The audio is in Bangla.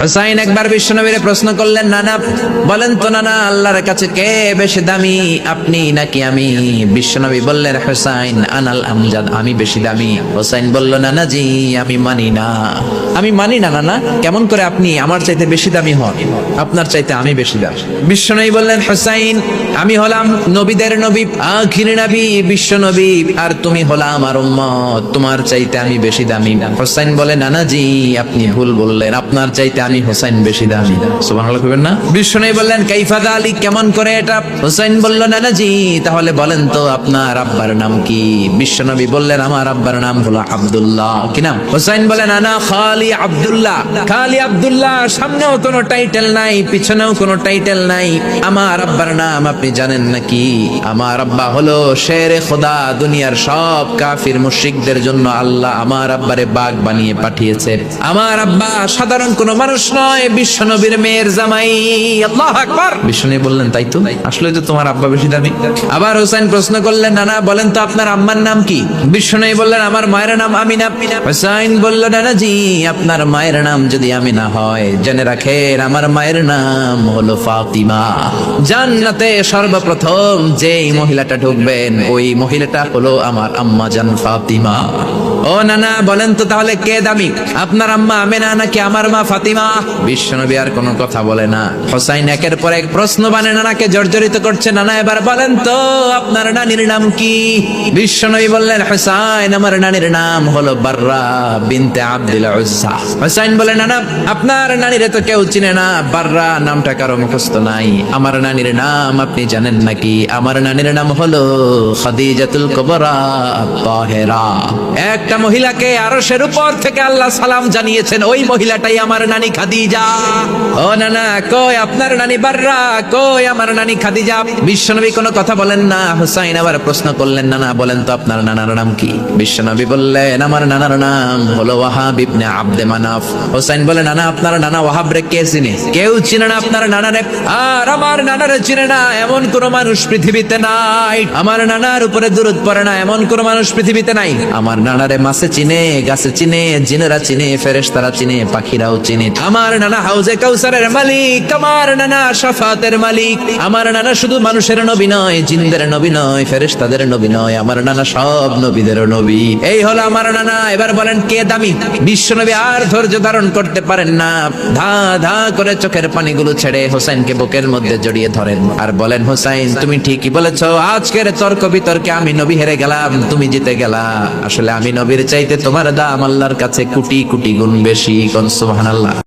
হুসাইন একবার বিশ্বনবীরে প্রশ্ন করলেন, নানা বলেন তো নানা, আল্লাহর কাছে কে বেশি দামি, আপনি নাকি আমি? বিশ্বনবী বললেন, হুসাইন আনাল আমজাদ, আমি বেশি দামি। হুসাইন বলল, নানা জি আমি মানি না, আমি মানি না নানা। কেমন করে আপনি আমার চাইতে বেশি দামি হন? আপনার চাইতে আমি বেশি দামি। বিশ্বনবী বললেন, হুসাইন আমি হলাম নবীদের নবী, আখির নবী বিশ্ব নবী, আর তুমি হলা আমার উম্মত, তোমার চাইতে আমি বেশি দামি না। হুসাইন বলে, নানা জি আপনি ভুল বললেন, আপনার চাইতে আমি হুসাইন বেশি দামি। সুবহানাল্লাহ কইবেন না? বিশ্বনবী বললেন, কাইফা যালিক, কেমন করে এটা? হুসাইন বলল, নানা জি তাহলে বলেন তো আপনার আব্বার নাম কি? বিশ্বনবী বললেন, আমার আব্বার নাম হলো আব্দুল্লাহ। কি নাম? হুসাইন বলেন, আনা খালি আব্দুল্লাহ। খালি আব্দুল্লাহ, সামনেও কোনো টাইটেল নাই, পিছনেও কোনো টাইটেল নাই। আমার আব্বার নাম আপনি জানেন নাকি? আমার আব্বা হলো শেরে খোদা, দুনিয়ার সব কাফির মুশরিকদের জন্য আল্লাহ আমার আব্বারে বাঘ বানিয়ে পাঠিয়েছে। আমার আব্বা সাধারণ কোনো মানুষ নয়, বিশ্ব নবীর মেয়ের জামাই। আল্লাহু আকবার। বিশ্বনবী বললেন, তাই তো, আসলে তো তোমার আব্বা বেশি দামি। আবার হুসাইন প্রশ্ন করলেন, নানা বলেন তো আপনার আম্মার নাম কি? বিশ্বনবী বললেন, আমার মায়ের নাম আমিনা। হুসাইন বলল, নানা জি আপনার মায়ের নাম যদি আমিনা হয়, জেনে রাখেন আমার মায়ের নাম হলো ফাতিমা। জান্নাতে সর্বপ্রথম যেই মহিলাটা ঢুকবেন ওই মহিলাটা হলো আমার আম্মা জান ফাতিমা। ও নানা বলেন তো তাহলে কে দামি, আপনার আম্মা আমিনা নাকি আমার মা ফাতিমা? বিশ্বনবী আর কোনো কথা বলে না। হুসাইন একের পর এক প্রশ্ন বানে নানাকে জর্জরিত করছে। নানা এবার বলেন তো আপনার নানির নাম কি? বিশ্বনবী বললেন, হুসাইন আমার নানির নাম হলো বাররা বিনতে আব্দুল উজ্জা। হুসাইন বলে, নানা আপনার নানিরে তো কেউ চিনে না, বাররা নামটা কারো মুখস্থ নাই। আমার নানির নাম আপনি জানেন নাকি? আমার নানির নাম হলো খাদিজাতুল কুবরা তাহেরা। একটা মহিলাকে আরশের উপর থেকে আল্লাহ সালাম জানিয়েছেন, ওই মহিলাটাই আমার নানি খাদিজা। ও নানা কই আপনার নানি বাররা, কই আমার নানি খাদিজা? বিশ্বনবী কোনো কথা বলেন না। হুসাইন আবার প্রশ্ন করলেন, নানা বলেন তো আপনার নানার নাম কি? বিশ্বনবী বললেন, আমার নানার নাম হলো ওয়াহাব ইবনে আব্দে মানাফ। হুসাইন বলে, নানা আপনার নানা ওয়াহাব রে কে চিনে? কেউ চিনে না আপনার নানারে। আর আমার নানারে চিনে না এমন কোন মানুষ পৃথিবীতে নাই। আমার নানার উপরে দুরূদ পড়ে না এমন কোন মানুষ পৃথিবীতে নাই। আমার নানারে মাছে চিনে, গাছে চিনে, জিনেরা চিনে, ফেরেশতারা চিনে, পাখিরাও চিনে। আমার নানা হাউজে কাউসারের মালিক, আমার নানা শাফাতের মালিক। আমার নানা শুধু মানুষের নবী নয়, জিনদের নবী নয়, ফেরেশতাদের নবী নয়, আমার নানা সব নবীদের নবী। এই হলো আমার নানা। এবার বলেন কে দামি? বিশ্বনবী আর ধৈর্য ধারণ করতে পারেন না, ধা ধা করে চোখের পানিগুলো ছেড়ে হুসাইনকে বুকের মধ্যে জড়িয়ে ধরেন আর বলেন, হুসাইন তুমি ঠিকই বলেছো, আজকের তর্ক বিতর্কে আমি নবী হেরে গেলাম, তুমি জিতে গেলা। আসলে আমি নবীর চাইতে তোমার দাম আল্লাহর কাছে কোটি কোটি গুণ বেশি। সুবহানাল্লাহ।